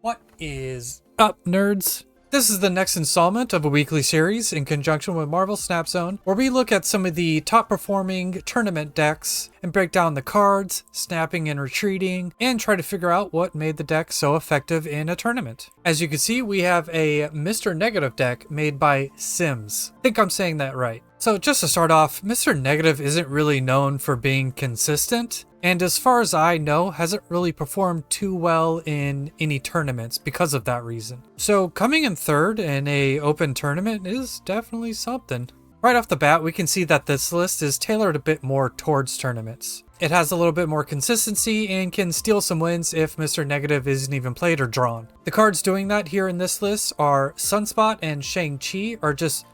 What is up, nerds? This is the next installment of a weekly series in conjunction with Marvel Snap Zone, where we look at some of the top performing tournament decks and break down the cards, snapping and retreating, and try to figure out what made the deck so effective in a tournament. As you can see, we have a Mr. Negative deck made by CIMZ. I think I'm saying that right. So just to start off, Mr. Negative isn't really known for being consistent, and as far as I know, hasn't really performed too well in any tournaments because of that reason. So coming in third in a open tournament is definitely something. Right off the bat, we can see that this list is tailored a bit more towards tournaments. It has a little bit more consistency and can steal some wins if Mr. Negative isn't even played or drawn. The cards doing that here in this list are Sunspot and Shang-Chi are just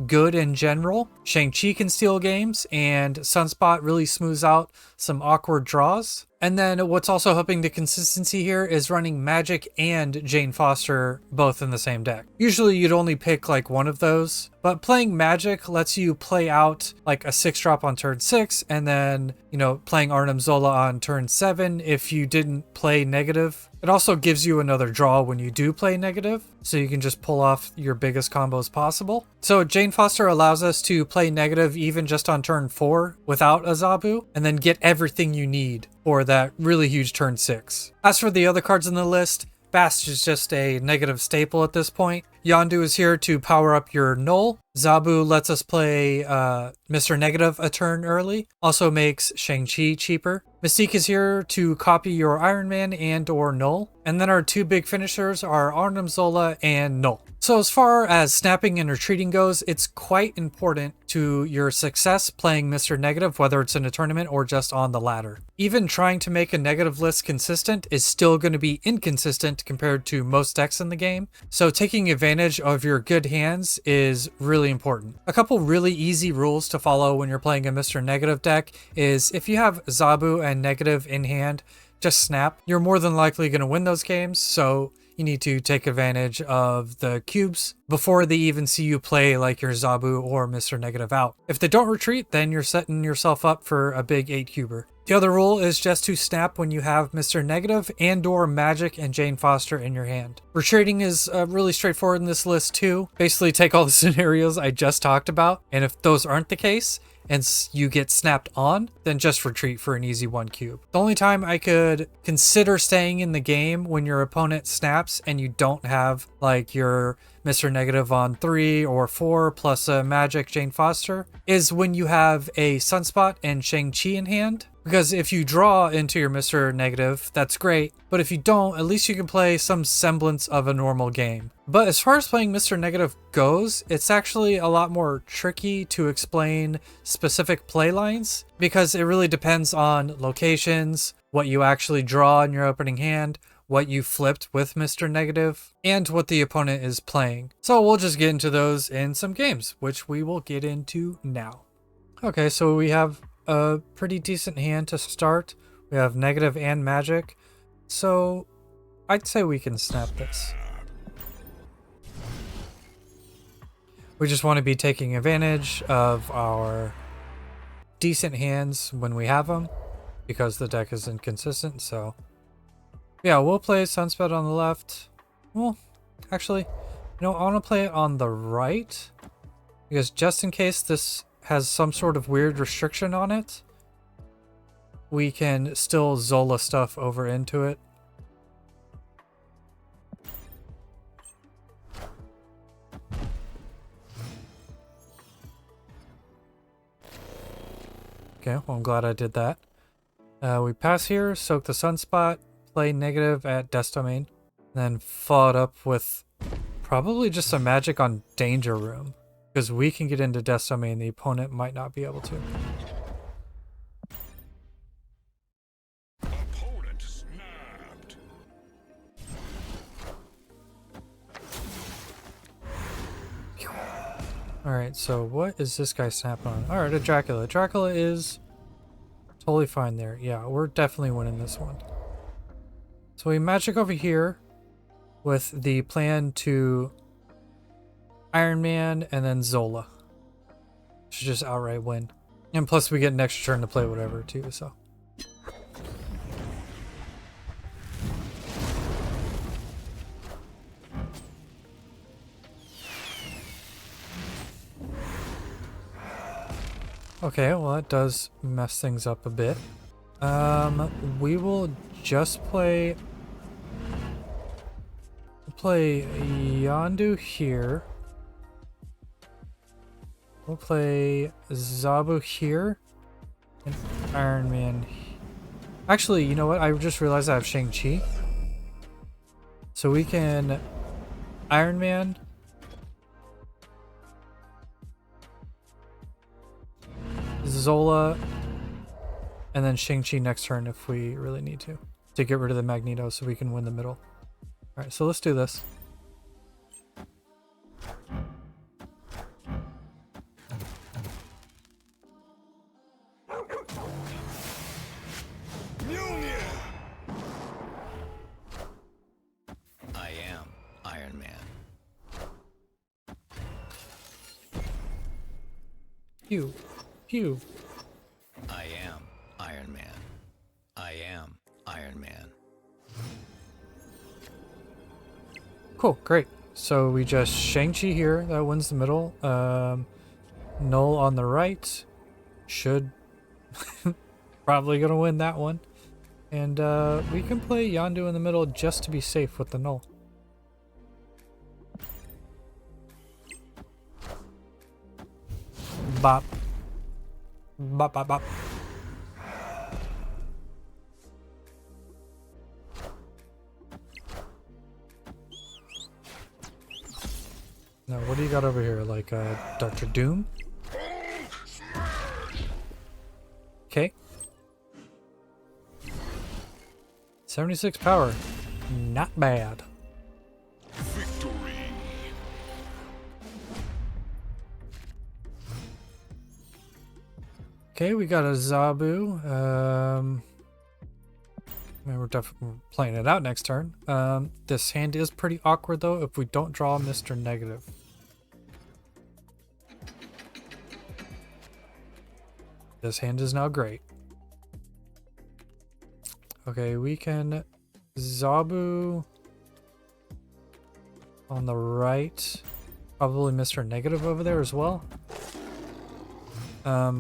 good in general. Shang-Chi can steal games, and Sunspot really smooths out some awkward draws. And then what's also helping the consistency here is running Magic and Jane Foster both in the same deck. Usually you'd only pick like one of those, but playing Magic lets you play out like a 6-drop on turn 6, and then, playing Arnim Zola on turn 7 if you didn't play Negative. It also gives you another draw when you do play Negative, so you can just pull off your biggest combos possible. So Jane Foster allows us to play Negative even just on turn 4 without a Zabu, and then get everything you need for that really huge turn 6. As for the other cards in the list, Bast is just a Negative staple at this point. Yondu is here to power up your Null. Zabu lets us play Mr. Negative a turn early, also makes Shang-Chi cheaper. Mystique is here to copy your Iron Man and or Null. And then our two big finishers are Arnim Zola and Null. So as far as snapping and retreating goes, it's quite important to your success playing Mr. Negative, whether it's in a tournament or just on the ladder. Even trying to make a Negative list consistent is still going to be inconsistent compared to most decks in the game. So taking advantage of your good hands is really important. A couple really easy rules to follow when you're playing a Mr. Negative deck is if you have Zabu and Negative in hand, just snap. You're more than likely going to win those games, so you need to take advantage of the cubes before they even see you play like your Zabu or Mr. Negative out. If they don't retreat, then you're setting yourself up for a big 8-cuber. The other rule is just to snap when you have Mr. Negative and or Magic and Jane Foster in your hand. Retreating is really straightforward in this list too. Basically take all the scenarios I just talked about, and if those aren't the case, and you get snapped on, then just retreat for an easy 1 cube. The only time I could consider staying in the game when your opponent snaps and you don't have like your Mr. Negative on 3 or 4 plus a Magic Jane Foster is when you have a Sunspot and Shang-Chi in hand. Because if you draw into your Mr. Negative, that's great. But if you don't, at least you can play some semblance of a normal game. But as far as playing Mr. Negative goes, it's actually a lot more tricky to explain specific play lines because it really depends on locations, what you actually draw in your opening hand, what you flipped with Mr. Negative, and what the opponent is playing. So we'll just get into those in some games, which we will get into now. Okay, so we have a pretty decent hand to start. We have Negative and Magic, so I'd say we can snap this. We just want to be taking advantage of our decent hands when we have them because the deck is inconsistent. So yeah, we'll play Sunspot on the left. Well, actually, I want to play it on the right because just in case this has some sort of weird restriction on it, we can still Zola stuff over into it. Okay, well, I'm glad I did that. We pass here, soak the Sunspot, play Negative at Death Domain, then follow it up with probably just a Magic on Danger Room. Because we can get into Death Domain, the opponent might not be able to. Opponent snapped. Alright, so what is this guy snapping on? Alright, a Dracula. Dracula is totally fine there. Yeah, we're definitely winning this one. So we Magic over here with the plan to Iron Man and then Zola. Should just outright win. And plus we get an extra turn to play whatever too, so. Okay, well that does mess things up a bit. We will just play Yondu here. We'll play Zabu here and Iron Man. Actually, you know what? I just realized I have Shang-Chi. So we can Iron Man, Zola, and then Shang-Chi next turn if we really need to get rid of the Magneto so we can win the middle. Alright, so let's do this. I am Iron Man. Pew. Pew. I am Iron Man. I am Iron Man. Cool, great. So we just Shang-Chi here, that wins the middle. Null on the right. Should probably gonna win that one. And we can play Yondu in the middle just to be safe with the null. Bop. Bop, bop, bop. Now, what do you got over here? Like Dr. Doom? Okay. 76 power. Not bad. Victory. Okay, we got a Zabu. We're definitely playing it out next turn. This hand is pretty awkward though if we don't draw Mr. Negative. This hand is now great. Okay, we can Zabu on the right. Probably Mr. Negative over there as well. I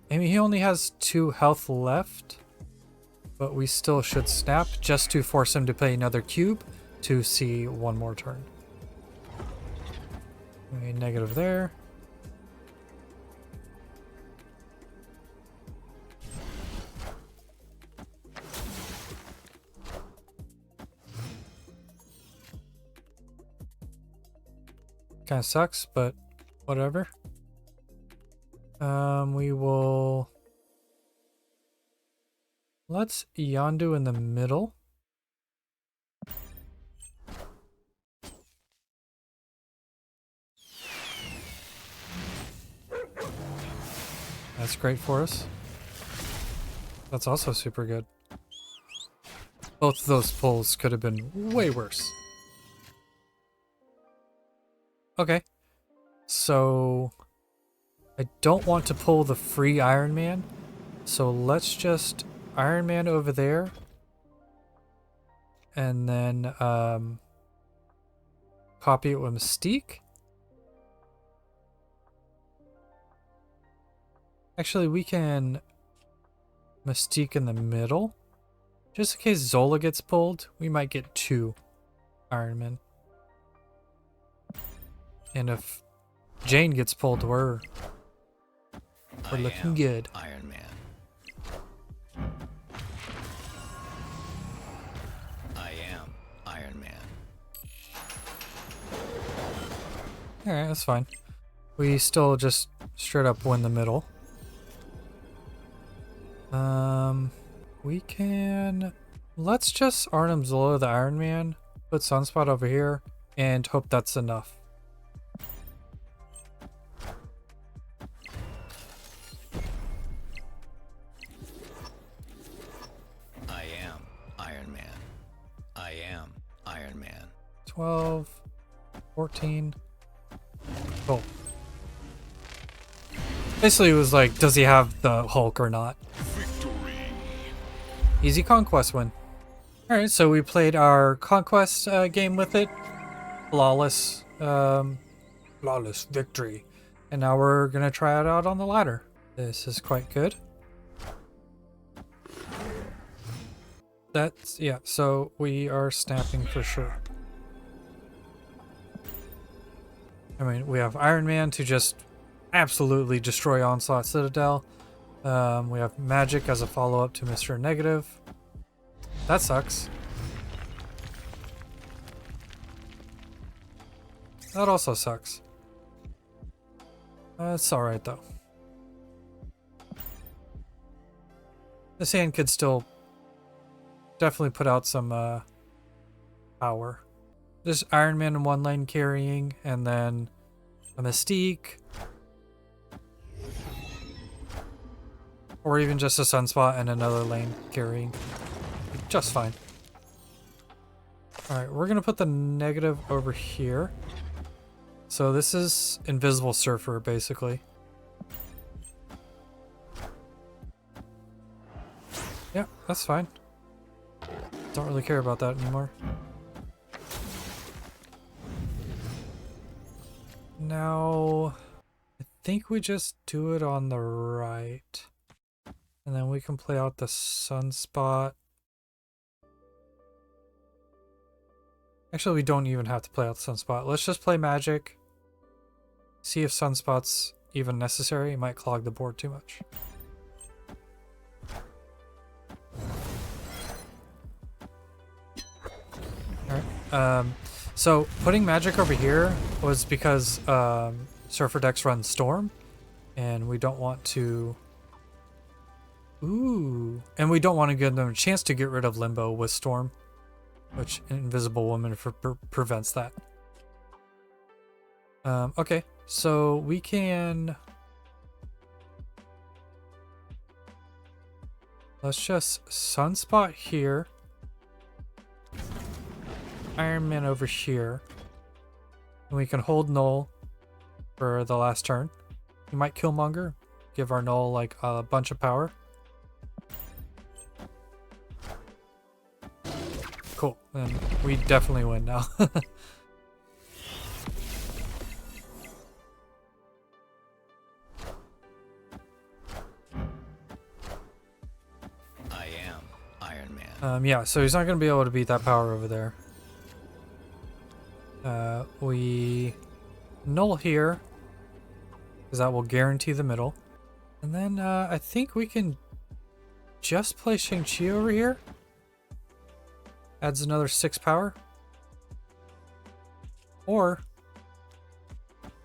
mean, he only has 2 health left, but we still should snap just to force him to play another cube to see one more turn. Okay, negative there. Kind of sucks, but whatever. We will... Let's Yondu in the middle. That's great for us. That's also super good. Both of those pulls could have been way worse. Okay. So... I don't want to pull the free Iron Man. So let's just Iron Man over there. And then copy it with Mystique. Actually, we can Mystique in the middle. Just in case Zola gets pulled, we might get 2 Iron Man. And if Jane gets pulled, we're looking good. Iron Man. I am Iron Man. Alright, that's fine. We still just straight up win the middle. We can... Let's just Arnim Zola the Iron Man, put Sunspot over here, and hope that's enough. I am Iron Man. I am Iron Man. 12, 14. Cool. Basically, it was like, does he have the Hulk or not? Victory. Easy Conquest win. Alright, so we played our Conquest game with it. Flawless. Flawless victory. And now we're gonna try it out on the ladder. This is quite good. That's, yeah, so we are snapping for sure. I mean, we have Iron Man to just absolutely destroy Onslaught Citadel. We have Magic as a follow-up to Mr. Negative. That sucks. That also sucks. It's alright though. This hand could still definitely put out some power. Just Iron Man in one lane carrying, and then a Mystique. Or even just a Sunspot and another lane carrying. Just fine. Alright, we're gonna put the negative over here. So this is Invisible Surfer, basically. Yeah, that's fine. Don't really care about that anymore. Now, I think we just do it on the right. And then we can play out the Sunspot. Actually, we don't even have to play out the Sunspot. Let's just play Magic. See if Sunspot's even necessary. It might clog the board too much. Alright. So putting Magic over here was because Surfer decks run Storm. And we don't want to... Ooh. And we don't want to give them a chance to get rid of Limbo with Storm. Which Invisible Woman prevents that. Okay, so we can... Let's just Sunspot here. Iron Man over here. And we can hold Null for the last turn. We might Killmonger. Give our Null like a bunch of power. Cool, then we definitely win now. I am Iron Man. Yeah, so he's not going to be able to beat that power over there. We Null here, because that will guarantee the middle. And then I think we can just play Shang-Chi over here. Adds another 6 power. Or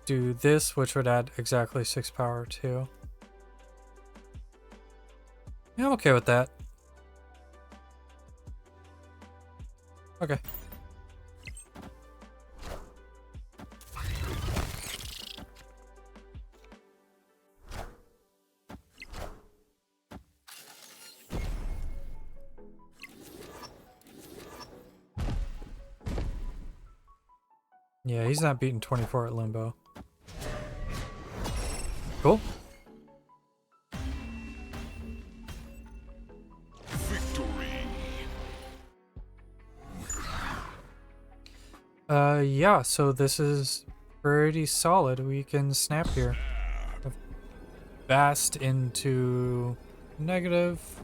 do this, which would add exactly 6 power too. Yeah, I'm okay with that. Okay. Yeah, he's not beating 24 at Limbo. Cool. Victory. Yeah, so this is pretty solid. We can snap here. Bast into negative.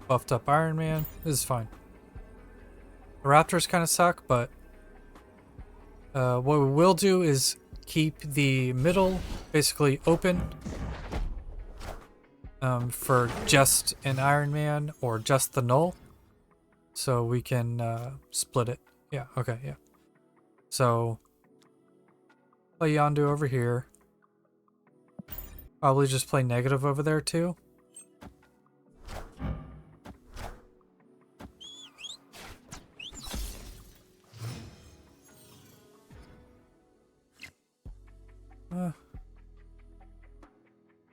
Buffed up Iron Man. This is fine. The Raptors kind of suck, but what we will do is keep the middle basically open for just an Iron Man or just the Null. So we can split it. Yeah, okay, yeah. So play Yondu over here. Probably just play negative over there too.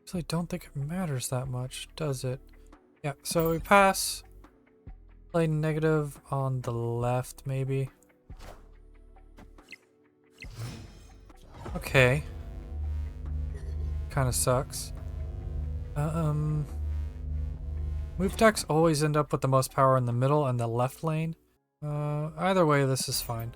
Actually, don't think it matters that much, does it? Yeah, so we pass. Play negative on the left, maybe. Okay. Kind of sucks. Move decks always end up with the most power in the middle and the left lane. Either way, this is fine.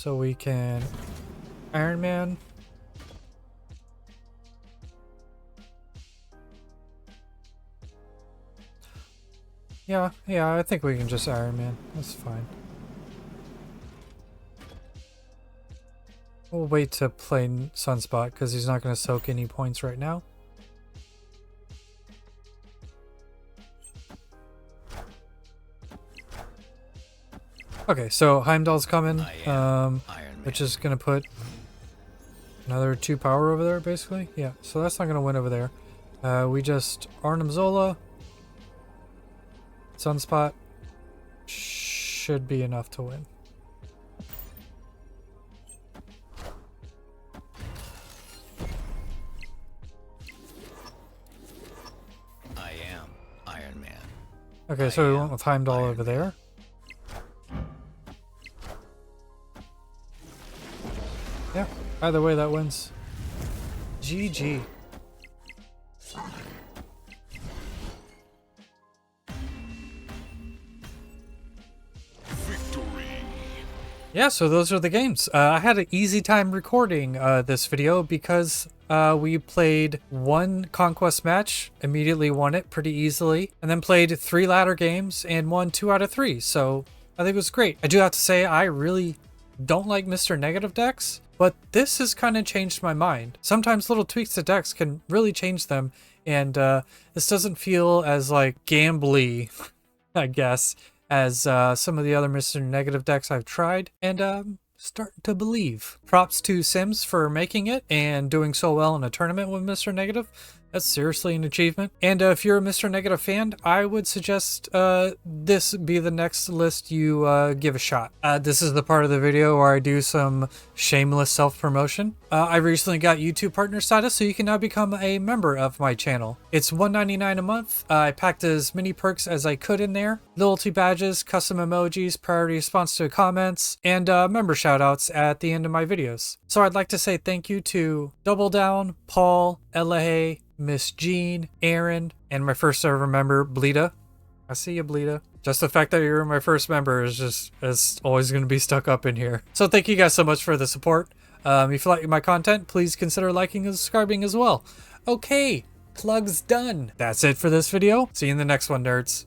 So we can Iron Man. Yeah, I think we can just Iron Man. That's fine. We'll wait to play Sunspot because he's not going to soak any points right now. Okay, so Heimdall's coming, which is going to put another 2 power over there, basically. Yeah, so that's not going to win over there. We just Arnim Zola. Sunspot should be enough to win. I am Iron Man. Okay, so we went with Heimdall over there. Yeah, either way that wins. GG. Yeah, so those are the games. I had an easy time recording this video because we played 1 Conquest match, immediately won it pretty easily, and then played 3 ladder games and won 2 out of 3. So I think it was great. I do have to say I really don't like Mr. Negative decks, but this has kind of changed my mind. Sometimes little tweaks to decks can really change them, and this doesn't feel as like gambly, I guess, as some of the other Mr. Negative decks I've tried, and starting to believe. Props to CIMZ for making it and doing so well in a tournament with Mr. Negative. That's seriously an achievement. And if you're a Mr. Negative fan, I would suggest this be the next list you give a shot. This is the part of the video where I do some shameless self-promotion. I recently got YouTube partner status, so you can now become a member of my channel. It's $1.99 a month. I packed as many perks as I could in there. Loyalty badges, custom emojis, priority response to comments, and member shoutouts at the end of my videos. So I'd like to say thank you to Double Down, Paul, Elahe, Miss Jean, Aaron, and my first ever member, Bleeda. I see you, Bleeda. Just the fact that you're my first member is always going to be stuck up in here. So thank you guys so much for the support. If you like my content, please consider liking and subscribing as well. Okay, plugs done. That's it for this video. See you in the next one, nerds.